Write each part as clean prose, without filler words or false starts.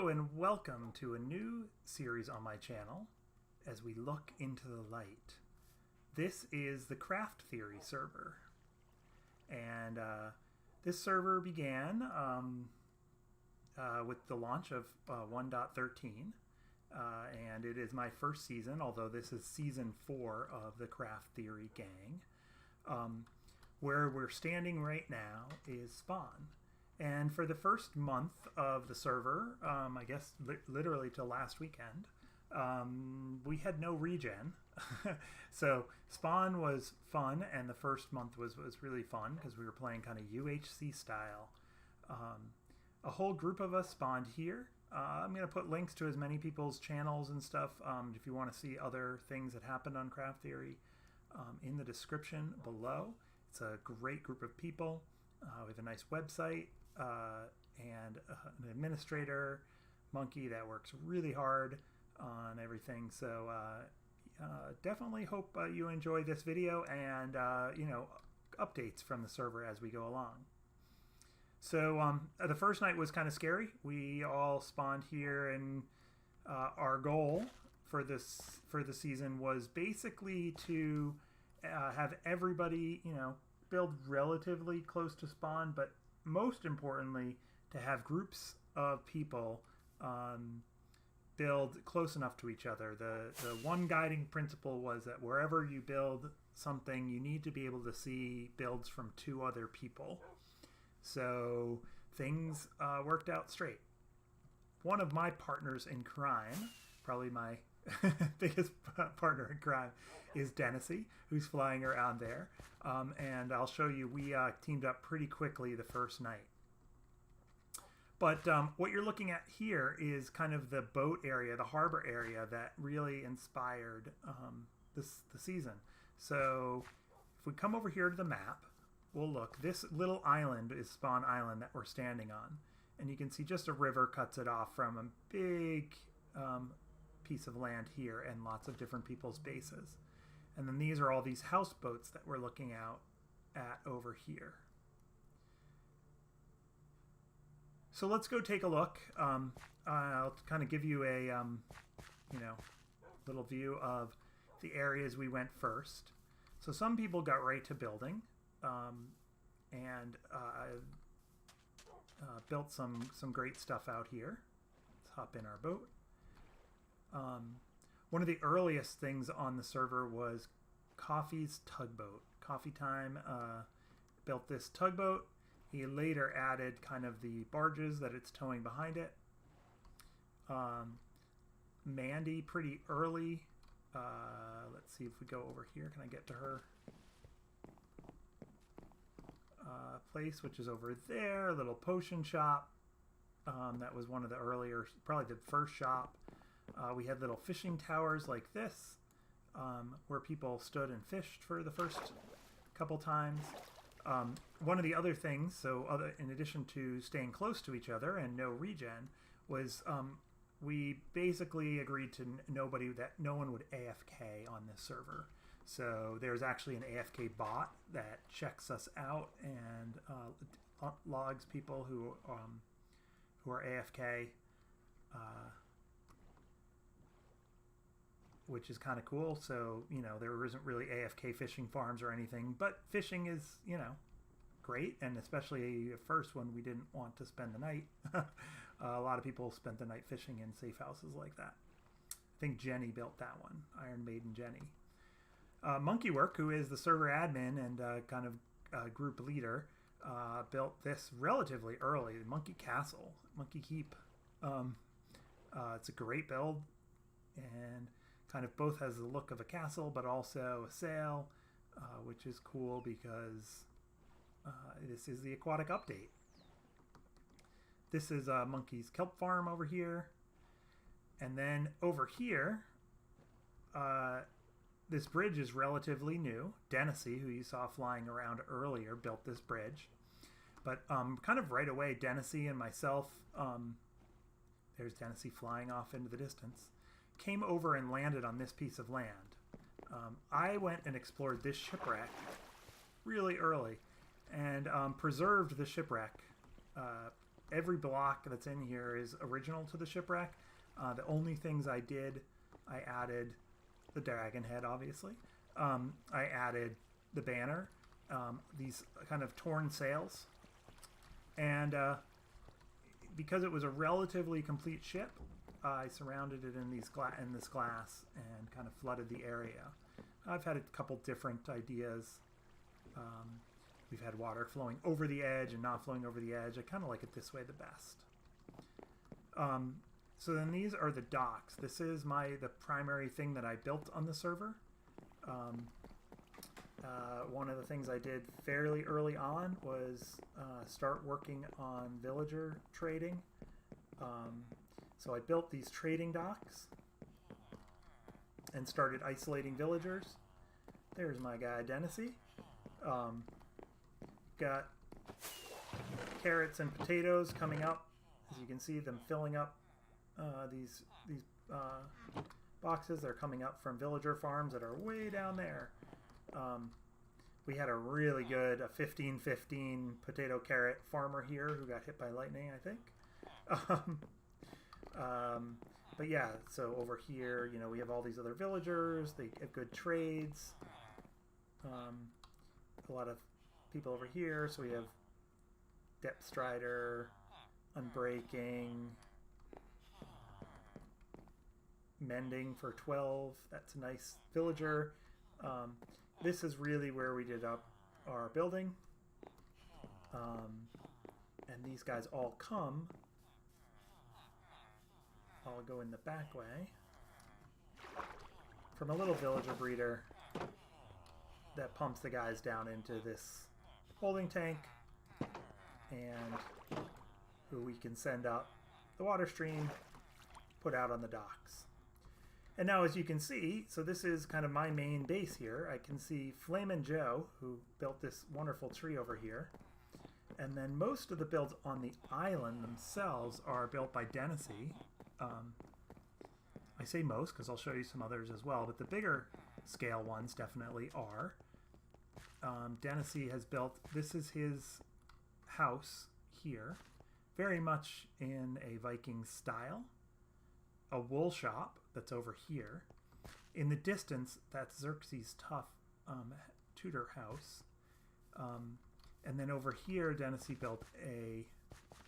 Hello and welcome to a new series on my channel as we look into the light. This is the CraftTheory server, and this server began with the launch of 1.13, and it is my first season, although this is season 4 of the CraftTheory gang. Where we're standing right now is Spawn. And for the first month of the server, I guess literally till last weekend, we had no regen. So Spawn was fun, and the first month was really fun because we were playing kind of UHC style. A whole group of us spawned here. I'm going to put links to as many people's channels and stuff if you want to see other things that happened on CraftTheory in the description below. It's a great group of people with a nice website. And an administrator, Monkey, that works really hard on everything. So definitely hope you enjoy this video and updates from the server as we go along. So the first night was kind of scary. We all spawned here, and our goal for the season was basically to have everybody build relatively close to spawn, but most importantly, to have groups of people build close enough to each other. The one guiding principle was that wherever you build something, you need to be able to see builds from 2 other people. So things worked out straight. One of my partners in crime, probably my biggest partner in crime, is Dennisy, who's flying around there, and I'll show you we teamed up pretty quickly the first night. But what you're looking at here is kind of the boat area, the harbor area that really inspired the season. So if we come over here to the map, we'll look. This little island is Spawn Island that we're standing on, and you can see just a river cuts it off from a big piece of land here and lots of different people's bases. And then these are all these houseboats that we're looking out at over here. So let's go take a look. I'll kind of give you a little view of the areas we went first. So some people got right to building and built some great stuff out here. Let's hop in our boat. One of the earliest things on the server was Coffee's tugboat. Coffee Time built this tugboat. He later added kind of the barges that it's towing behind it. Mandy pretty early. Let's see if we go over here. Can I get to her place, which is over there? A little potion shop. That was one of the earlier, probably the first shop. We had little fishing towers like this, where people stood and fished for the first couple times. One of the other things, in addition to staying close to each other and no regen, was we basically agreed to that no one would AFK on this server. So there's actually an AFK bot that checks us out and logs people who are AFK. Which is kind of cool. So, there isn't really AFK fishing farms or anything, but fishing is, great. And especially at first when we didn't want to spend the night. A lot of people spent the night fishing in safe houses like that. I think Jenny built that one, Iron Maiden Jenny. Monkeywork, who is the server admin and kind of group leader, built this relatively early, the Monkey Castle, Monkey Keep. It's a great build, and kind of both has the look of a castle, but also a sail, which is cool because this is the aquatic update. This is Monkey's Kelp Farm over here. And then over here, this bridge is relatively new. Dennisy, who you saw flying around earlier, built this bridge. But kind of right away, Dennisy and myself, there's Dennisy flying off into the distance, came over and landed on this piece of land. I went and explored this shipwreck really early and preserved the shipwreck every block that's in here is original to the shipwreck. The only things I did, I added the dragon head, obviously. I added the banner, these kind of torn sails, and because it was a relatively complete ship, I surrounded it in this glass and kind of flooded the area. I've had a couple different ideas. We've had water flowing over the edge and not flowing over the edge. I kind of like it this way the best. So then these are the docks. This is the primary thing that I built on the server. One of the things I did fairly early on was start working on villager trading. So I built these trading docks and started isolating villagers. There's my guy, Dennisy. Got carrots and potatoes coming up. As you can see them filling up these boxes. They're coming up from villager farms that are way down there. We had a really good 15-15 potato carrot farmer here who got hit by lightning, I think. But yeah, so over here, you know, we have all these other villagers. They have good trades. A lot of people over here. So we have Depth Strider, Unbreaking, Mending for 12. That's a nice villager. This is really where we did up our building. And these guys all come. I'll go in the back way. From a little villager breeder that pumps the guys down into this holding tank, and who we can send up the water stream, put out on the docks. And now, as you can see, so this is kind of my main base here. I can see Flamin' Joe, who built this wonderful tree over here. And then most of the builds on the island themselves are built by Dennisy. I say most because I'll show you some others as well, but the bigger scale ones definitely are. Dennisy has built, this is his house here, very much in a Viking style. A wool shop that's over here. In the distance, that's Xerxes' tough Tudor house. And then over here, Dennisy built a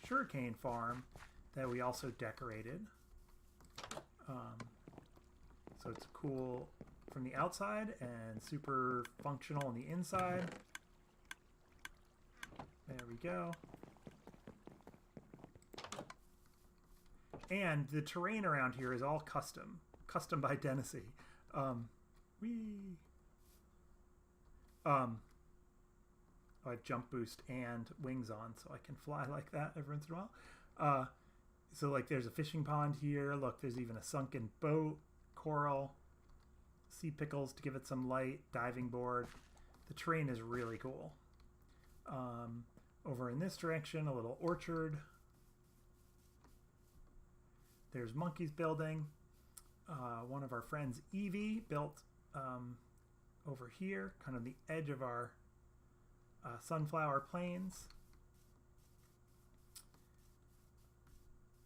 sugarcane farm that we also decorated. So it's cool from the outside and super functional on the inside. There we go. And the terrain around here is all custom by Dennisy. I have jump boost and wings on, so I can fly like that every once in a while. So like there's a fishing pond here. Look, there's even a sunken boat, coral, sea pickles to give it some light, diving board. The terrain is really cool. Over in this direction, a little orchard. There's monkeys building. One of our friends, Evie, built over here, kind of the edge of our sunflower plains.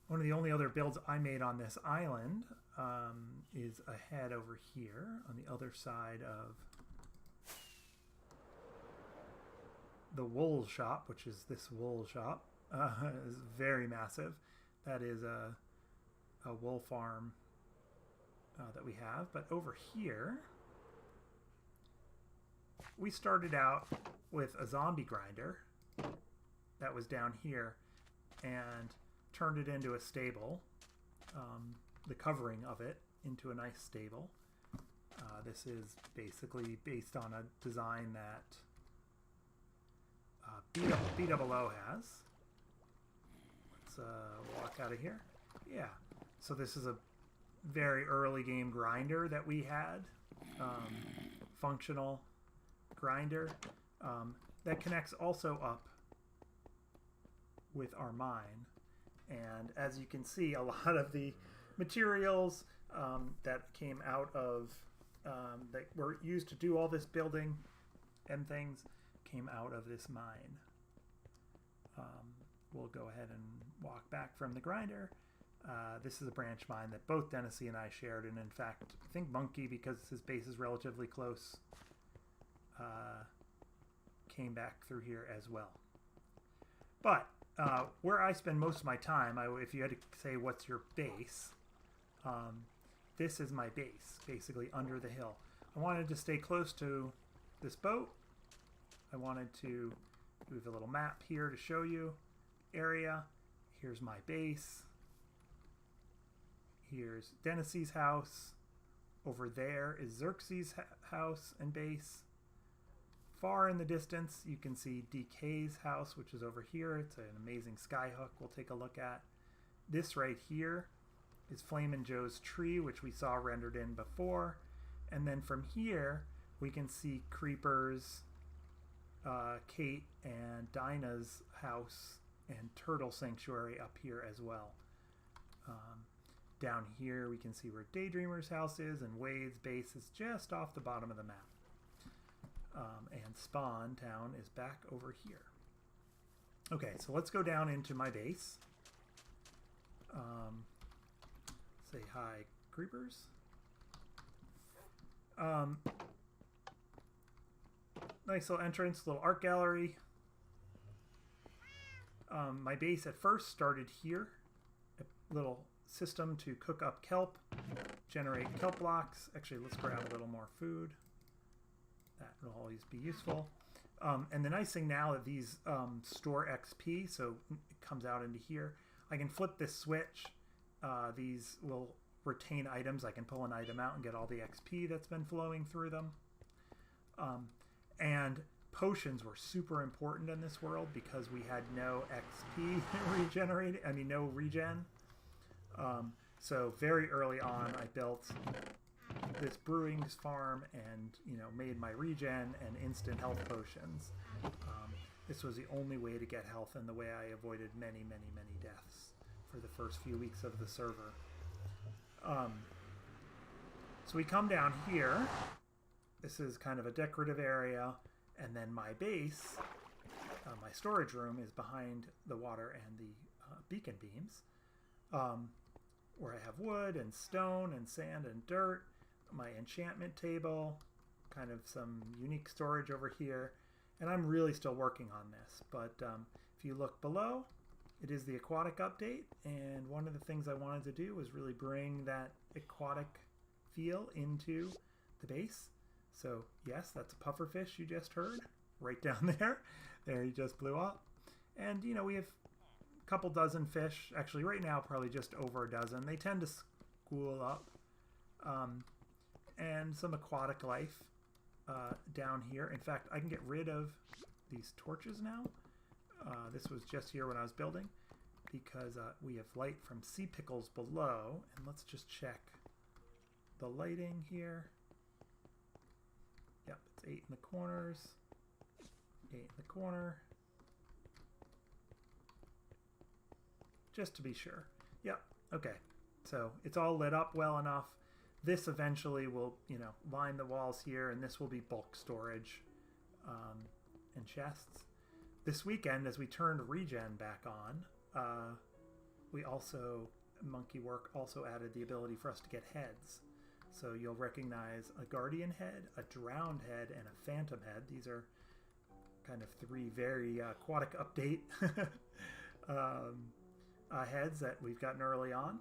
One of the only other builds I made on this island is a head over here on the other side of the wool shop, which is this wool shop. Is very massive. That is a wool farm that we have. But over here, we started out with a zombie grinder that was down here and turned it into a stable, the covering of it into a nice stable. This is basically based on a design that BOO has. Let's walk out of here. Yeah, so this is a very early game grinder that we had, functional grinder that connects also up with our mine. And as you can see, a lot of the materials that came out of that were used to do all this building and things came out of this mine. we'll go ahead and walk back from the grinder. This is a branch mine that both Dennis and I shared, and in fact, I think Monkey, because his base is relatively close, came back through here as well. But where I spend most of my time, if you had to say what's your base, this is my base, basically under the hill. I wanted to stay close to this boat. I wanted to move a little map here to show you area. Here's my base. Here's Dennis's house. Over there is Xerxes' house and base. Far in the distance, you can see DK's house, which is over here. It's an amazing skyhook we'll take a look at. This right here is Flamin' Joe's tree, which we saw rendered in before. And then from here, we can see Creeper's, Kate and Dinah's house and Turtle Sanctuary up here as well. Down here, we can see where Daydreamer's house is, and Wade's base is just off the bottom of the map. And Spawn Town is back over here. Okay, so let's go down into my base. Say hi, creepers. Nice little entrance, little art gallery. My base at first started here. A little system to cook up kelp, generate kelp blocks. Actually, let's grab a little more food. That will always be useful. And the nice thing now that these store XP, so it comes out into here, I can flip this switch. These will retain items. I can pull an item out and get all the XP that's been flowing through them. And potions were super important in this world because we had no XP regenerated. I mean, no regen. So very early on, I built this brewing farm and made my regen and instant health potions. This was the only way to get health and the way I avoided many deaths for the first few weeks of the server. So we come down here. This is kind of a decorative area, and then my base, my storage room, is behind the water and the beacon beams, where I have wood and stone and sand and dirt, my enchantment table, kind of some unique storage over here, and I'm really still working on this. But if you look below, it is the aquatic update, and one of the things I wanted to do was really bring that aquatic feel into the base. So yes, that's a pufferfish you just heard right down there. There, he just blew up. And we have a couple dozen fish. Actually, right now, probably just over a dozen. They tend to school up. And some aquatic life down here. In fact, I can get rid of these torches now. This was just here when I was building because we have light from sea pickles below. And let's just check the lighting here. Yep, it's 8 in the corners, 8 in the corner. Just to be sure. Yep, okay. So it's all lit up well enough. This eventually will, line the walls here, and this will be bulk storage and chests. This weekend, as we turned regen back on, we also, Monkey Work also added the ability for us to get heads. So you'll recognize a guardian head, a drowned head, and a phantom head. These are kind of 3 very aquatic update heads that we've gotten early on.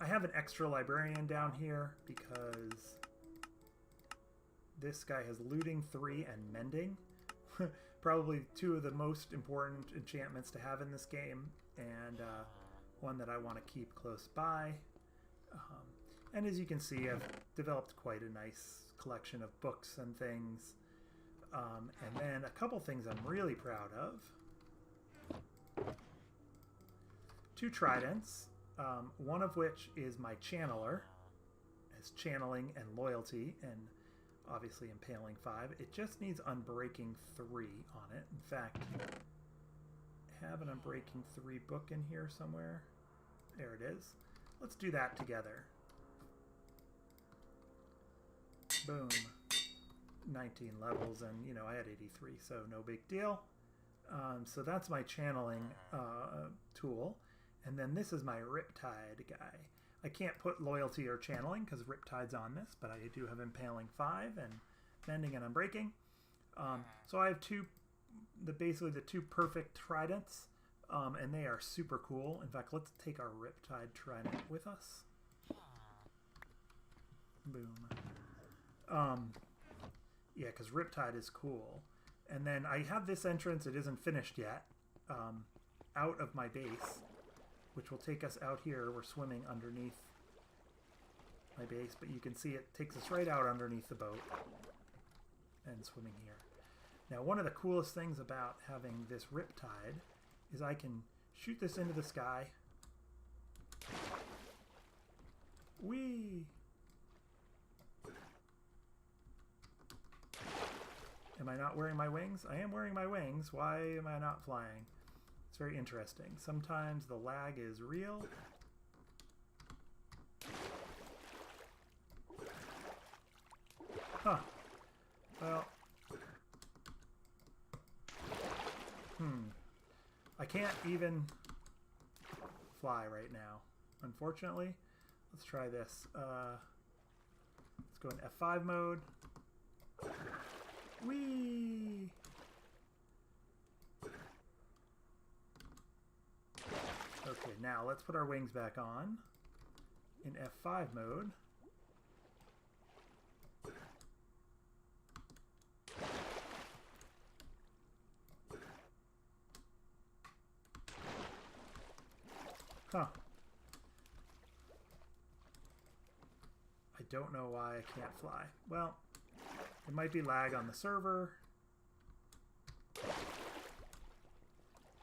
I have an extra librarian down here because this guy has looting 3 and mending. Probably 2 of the most important enchantments to have in this game, and one that I want to keep close by. And as you can see, I've developed quite a nice collection of books and things. And then a couple things I'm really proud of. 2 tridents, one of which is my channeler, as channeling and loyalty, and obviously impaling 5. It just needs unbreaking 3 on it. In fact, I have an unbreaking 3 book in here somewhere. There it is. Let's do that together. Boom. 19 levels, and I had 83, so no big deal. So that's my channeling tool. And then this is my Riptide guy. I can't put loyalty or channeling because Riptide's on this, but I do have Impaling 5 and Mending and Unbreaking. So I have basically the two perfect tridents, and they are super cool. In fact, let's take our Riptide trident with us. Boom. Yeah, because Riptide is cool. And then I have this entrance, it isn't finished yet, out of my base, which will take us out here. We're swimming underneath my base, but you can see it takes us right out underneath the boat and swimming here. Now, one of the coolest things about having this Riptide is I can shoot this into the sky. Whee! Am I not wearing my wings? I am wearing my wings. Why am I not flying? It's very interesting. Sometimes the lag is real. Huh. Well. I can't even fly right now, unfortunately. Let's try this. Let's go in F5 mode. Whee! Okay, now let's put our wings back on in F5 mode. Huh. I don't know why I can't fly. Well, it might be lag on the server,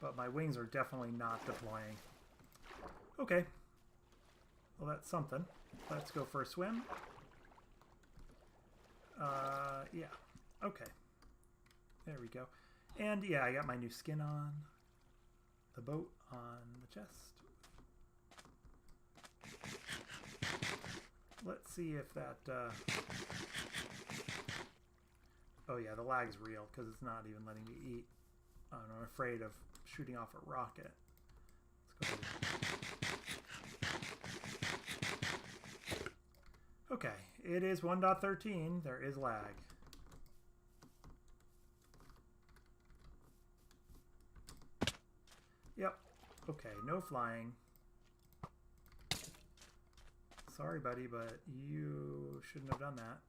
but my wings are definitely not deploying. Okay. Well, that's something. Let's go for a swim. Yeah. Okay. There we go. And yeah, I got my new skin on. The boat on the chest. Let's see if that... Oh yeah, the lag's real because it's not even letting me eat. I'm afraid of shooting off a rocket. Let's go. Okay, it is 1.13. There is lag. Yep. Okay, no flying. Sorry, buddy, but you shouldn't have done that.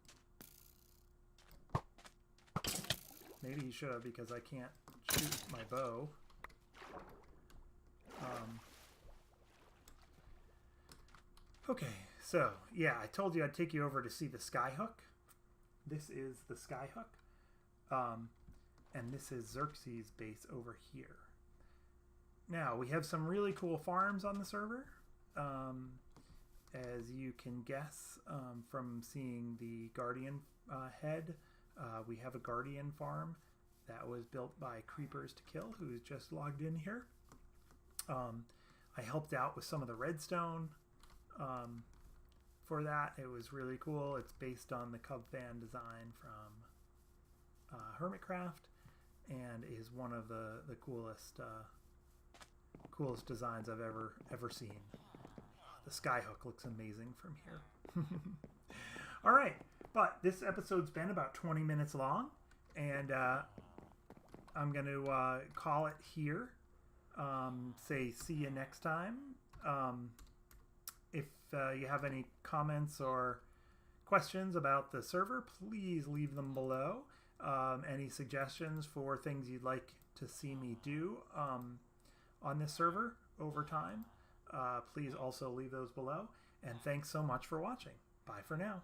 Maybe you should have, because I can't shoot my bow. Okay, so, yeah, I told you I'd take you over to see the Skyhook. This is the Skyhook. And this is Xerxes' base over here. Now, we have some really cool farms on the server. As you can guess from seeing the Guardian head, we have a Guardian farm that was built by Creepers to Kill, who's just logged in here. I helped out with some of the redstone for that. It was really cool. It's based on the Cub fan design from Hermitcraft, and is one of the coolest designs I've ever seen. The Skyhook looks amazing from here. All right, but this episode's been about 20 minutes long, and I'm going to call it here. Say see you next time. If you have any comments or questions about the server, please leave them below. Any suggestions for things you'd like to see me do on this server over time, please also leave those below. And thanks so much for watching. Bye for now.